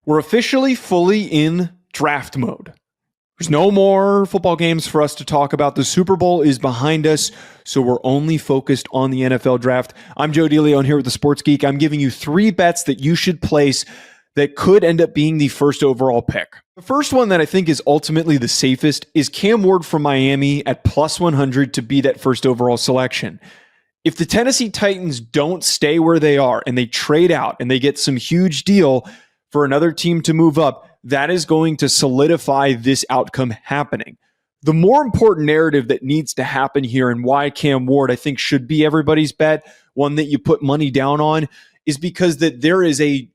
We're officially fully in draft mode. There's no more football games for us to talk about. The Super Bowl is behind us, so we're only focused on the NFL draft. I'm Joe DeLeone here with the Sports Geek. I'm giving you 3 bets that you should place that could end up being the first overall pick. The first one that I think is ultimately the safest is Cam Ward from Miami at plus 100 to be that first overall selection. If the Tennessee Titans don't stay where they are and they trade out and they get some huge deal for another team to move up, that is going to solidify this outcome happening. The more important narrative that needs to happen here and why Cam Ward, I think, should be everybody's bet, one that you put money down on, is because that there is a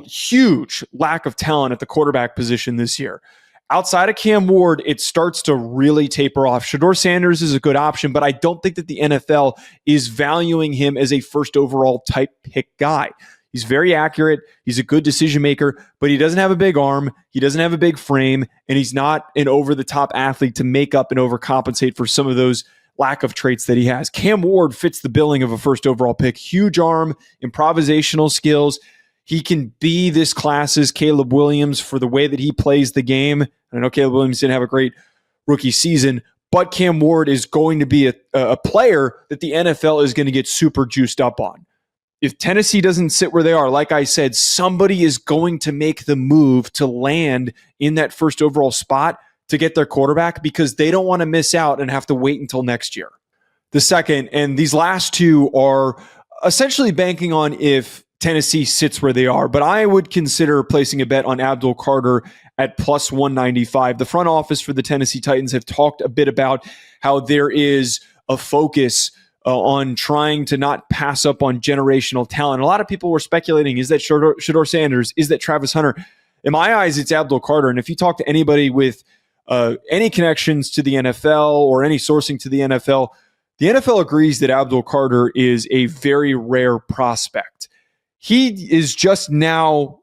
huge lack of talent at the quarterback position this year. Outside of Cam Ward, it starts to really taper off. Shedeur Sanders is a good option, but I don't think that the NFL is valuing him as a first overall type pick guy. He's very accurate. He's a good decision maker, but he doesn't have a big arm. He doesn't have a big frame, and he's not an over-the-top athlete to make up and overcompensate for some of those lack of traits that he has. Cam Ward fits the billing of a first overall pick. Huge arm, improvisational skills. He can be this class's Caleb Williams for the way that he plays the game. I know Caleb Williams didn't have a great rookie season, but Cam Ward is going to be a player that the NFL is going to get super juiced up on. If Tennessee doesn't sit where they are, like I said, somebody is going to make the move to land in that first overall spot to get their quarterback because they don't want to miss out and have to wait until next year. The second, and these last two are essentially banking on if Tennessee sits where they are, but I would consider placing a bet on Abdul Carter at plus 195. The front office for the Tennessee Titans have talked a bit about how there is a focus on trying to not pass up on generational talent. A lot of people were speculating, is that Shedeur Sanders? Is that Travis Hunter? In my eyes, it's Abdul Carter. And if you talk to anybody with any connections to the NFL or any sourcing to the NFL agrees that Abdul Carter is a very rare prospect. He is just now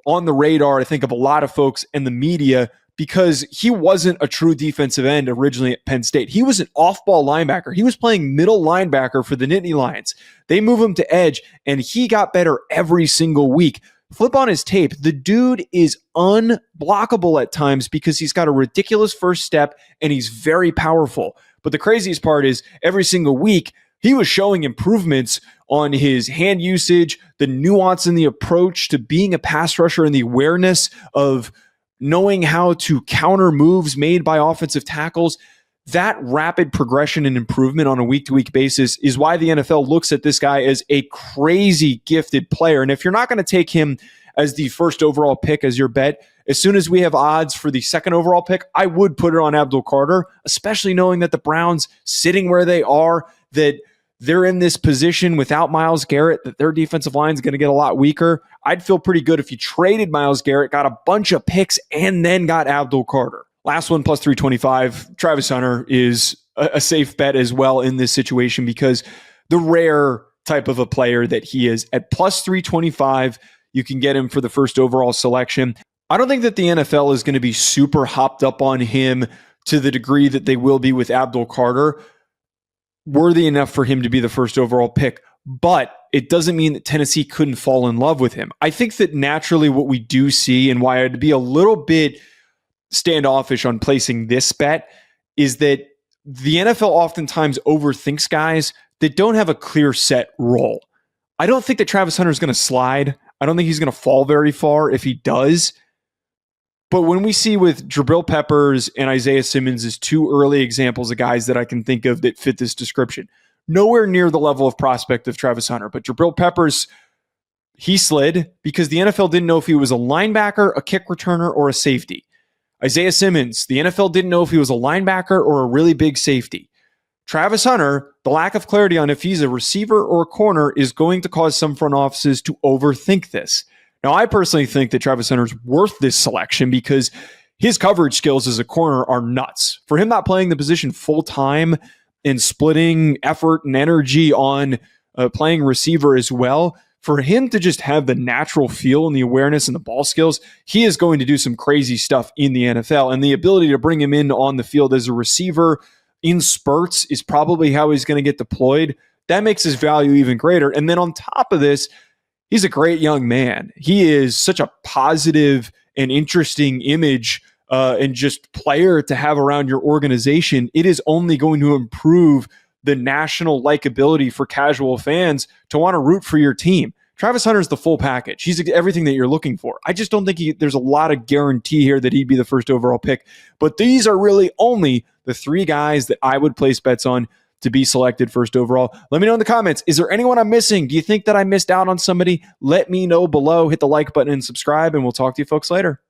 on the radar, I think, of a lot of folks and the media because he wasn't a true defensive end originally at Penn State. He was an off-ball linebacker. He was playing middle linebacker for the Nittany Lions. They move him to edge, and he got better every single week. Flip on his tape. The dude is unblockable at times because he's got a ridiculous first step, and he's very powerful. But the craziest part is every single week, he was showing improvements on his hand usage, the nuance in the approach to being a pass rusher, and the awareness of knowing how to counter moves made by offensive tackles. That rapid progression and improvement on a week-to-week basis is why the NFL looks at this guy as a crazy gifted player. And if you're not going to take him as the first overall pick as your bet, as soon as we have odds for the second overall pick, I would put it on Abdul Carter, especially knowing that the Browns sitting where they are, that they're in this position without Myles Garrett, that their defensive line is going to get a lot weaker. I'd feel pretty good if you traded Myles Garrett, got a bunch of picks, and then got Abdul Carter. Last one, plus 325. Travis Hunter is a safe bet as well in this situation because the rare type of a player that he is at plus 325, you can get him for the first overall selection. I don't think that the NFL is going to be super hopped up on him to the degree that they will be with Abdul Carter. Worthy enough for him to be the first overall pick, but it doesn't mean that Tennessee couldn't fall in love with him. I think that naturally what we do see and why I'd be a little bit standoffish on placing this bet is that the NFL oftentimes overthinks guys that don't have a clear set role. I don't think that Travis Hunter is going to slide. I don't think he's going to fall very far if he does. But when we see with Jabril Peppers and Isaiah Simmons as 2 early examples of guys that I can think of that fit this description, nowhere near the level of prospect of Travis Hunter. But Jabril Peppers, he slid because the NFL didn't know if he was a linebacker, a kick returner, or a safety. Isaiah Simmons, the NFL didn't know if he was a linebacker or a really big safety. Travis Hunter, the lack of clarity on if he's a receiver or a corner is going to cause some front offices to overthink this. Now, I personally think that Travis Hunter is worth this selection because his coverage skills as a corner are nuts. For him not playing the position full-time and splitting effort and energy on playing receiver as well, for him to just have the natural feel and the awareness and the ball skills, he is going to do some crazy stuff in the NFL. And the ability to bring him in on the field as a receiver in spurts is probably how he's going to get deployed. That makes his value even greater. And then on top of this, He's a great young man. He is such a positive and interesting image and just player to have around your organization. It is only going to improve the national likability for casual fans to want to root for your team. Travis Hunter's the full package. He's everything that you're looking for. I just don't think there's a lot of guarantee here that he'd be the first overall pick. But these are really only the three guys that I would place bets on to be selected first overall. Let me know in the comments. Is there anyone I'm missing? Do you think that I missed out on somebody? Let me know below. Hit the like button and subscribe, and we'll talk to you folks later.